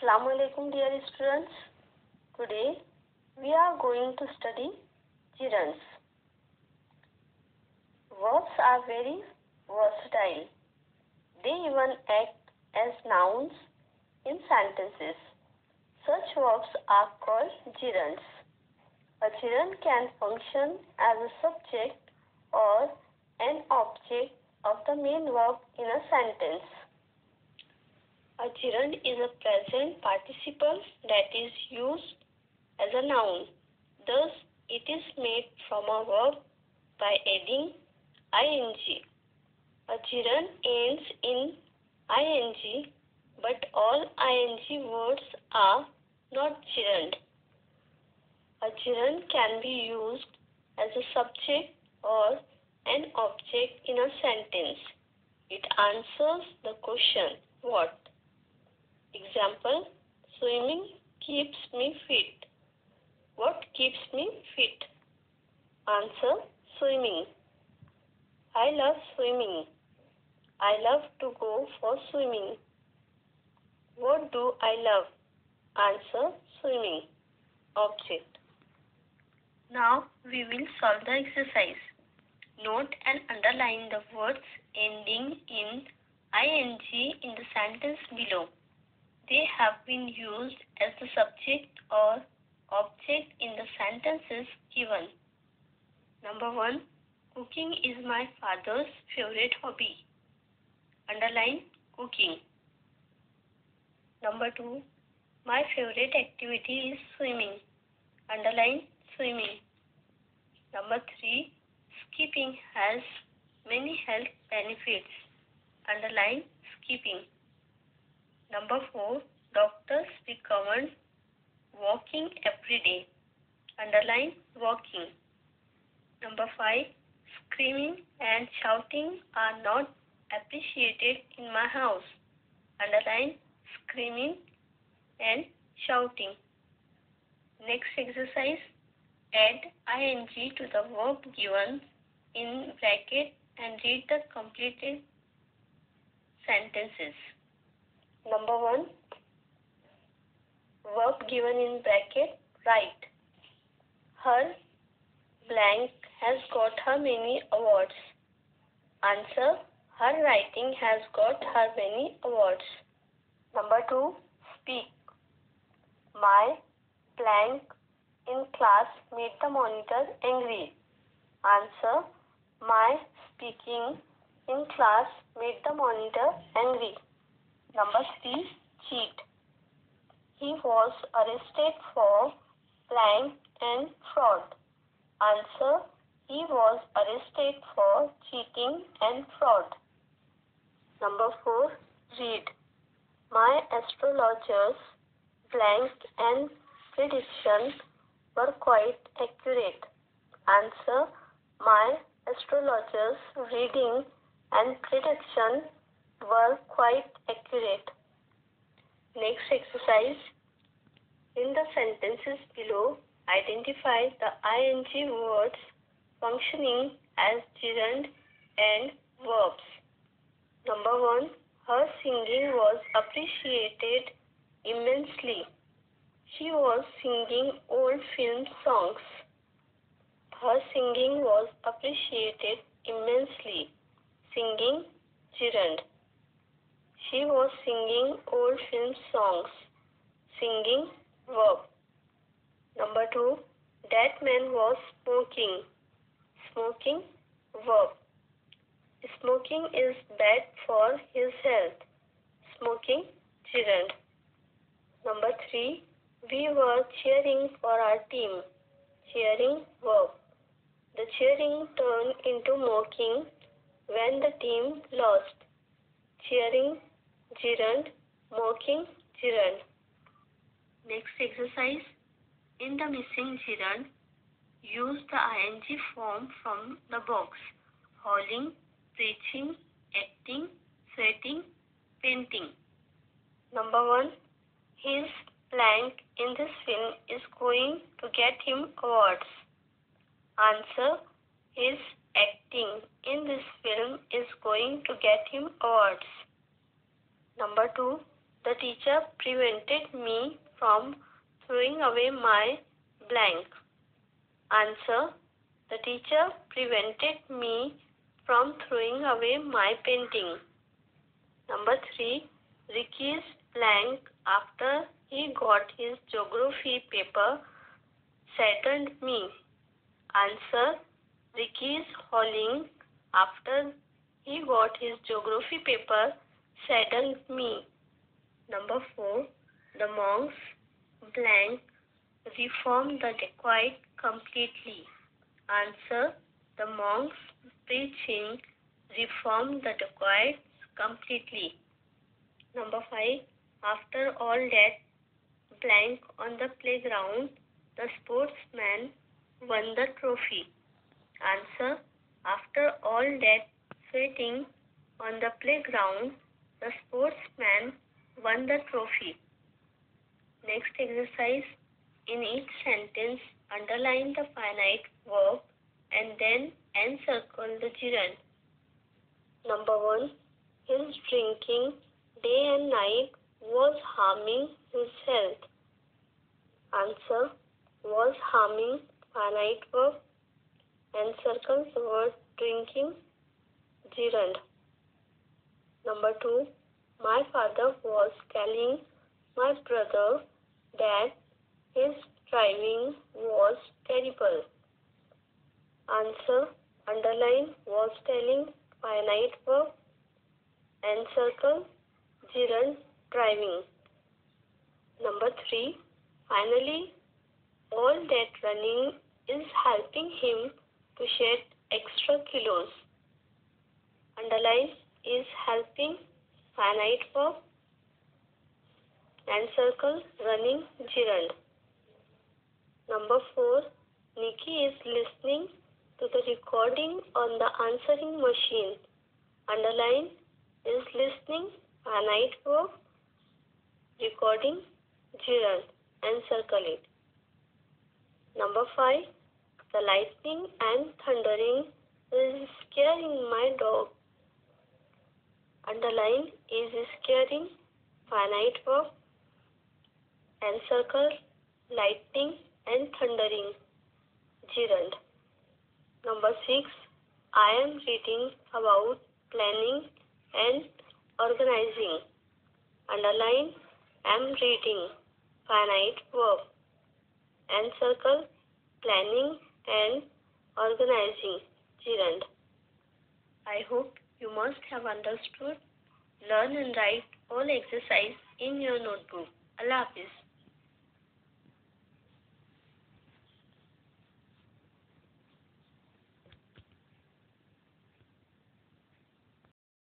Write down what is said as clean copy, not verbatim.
Assalamu alaikum dear students. Today we are going to study gerunds. Verbs are very versatile. They even act as nouns in sentences. Such verbs are called gerunds. A gerund can function as a subject or an object of the main verb in a sentence. A gerund is a present participle that is used as a noun. Thus, it is made from a verb by adding ing. A gerund ends in ing, but all ing words are not gerund. A gerund can be used as a subject or an object in a sentence. It answers the question, what? Example, swimming keeps me fit. What keeps me fit? Answer, swimming. I love swimming. I love to go for swimming. What do I love? Answer, swimming. Object. Now we will solve the exercise. Note and underline the words ending in ing in the sentence below. They have been used as the subject or object in the sentences given. Number 1. Cooking is my father's favorite hobby. Underline cooking. Number 2. My favorite activity is swimming. Underline swimming. Number 3. Skipping has many health benefits. Underline skipping. Number 4. Doctors recommend walking every day. Underline walking. Number 5. Screaming and shouting are not appreciated in my house. Underline screaming and shouting. Next exercise. Add ing to the verb given in bracket and read the completed sentences. Number 1. Verb given in bracket, write. Her blank has got her many awards. Answer, her writing has got her many awards. Number 2. Speak. My blank in class made the monitor angry. Answer, my speaking in class made the monitor angry. Number 3. Cheat. He was arrested for blank and fraud. Answer, he was arrested for cheating and fraud. Number 4. Read. My astrologers blank and prediction were quite accurate. Answer, my astrologers reading and prediction were quite accurate. Next exercise. In the sentences below, identify the ing words functioning as gerund and verbs. Number 1. Her singing was appreciated immensely. She was singing old film songs. Her singing was appreciated immensely. Singing, gerund. She was singing old film songs. Singing, verb. Number 2. That man was smoking. Smoking, verb. Smoking is bad for his health. Smoking, gerund. Number 3. We were cheering for our team. Cheering, verb. The cheering turned into mocking when the team lost. Cheering, gerund. Mocking, gerund. Next exercise. In the missing gerund, use the ing form from the box. Hauling, preaching, acting, sweating, painting. Number 1. His blank in this film is going to get him awards. Answer, his acting in this film is going to get him awards. Number 2. The teacher prevented me from throwing away my blank. Answer. The teacher prevented me from throwing away my painting. Number 3. Ricky's blank after he got his geography paper saddened me. Answer. Ricky's howling after he got his geography paper saddened me. Number 4. The monks blank reformed the dacoit completely. Answer. The monks preaching reformed the dacoits completely. Number 5. After all that blank on the playground, the sportsman won the trophy. Answer. After all that sweating on the playground, the sportsman won the trophy. Next exercise. In each sentence, underline the finite verb and then encircle the gerund. Number 1. His drinking day and night was harming his health. Answer. Was harming finite verb. Encircle the word drinking, gerund. Number 2. My father was telling my brother that his driving was terrible. Answer. Underline was telling finite verb. Encircle gerund driving. Number 3. Finally, all that running is helping him to shed extra kilos. Underline is helping finite verb. Encircle running gerund. Number 4. Nikki is listening to the recording on the answering machine. Underline is listening finite verb. Recording gerund. Encircle it. Number 5. The lightning and thundering is scaring my dog. Underline is scaring finite verb. Encircle lightning and thundering gerund. Number 6. I am reading about planning and organizing. Underline am reading finite verb. Encircle planning and organizing gerund. I hope you must have understood. Learn and write all exercise in your notebook. Allah Hafiz.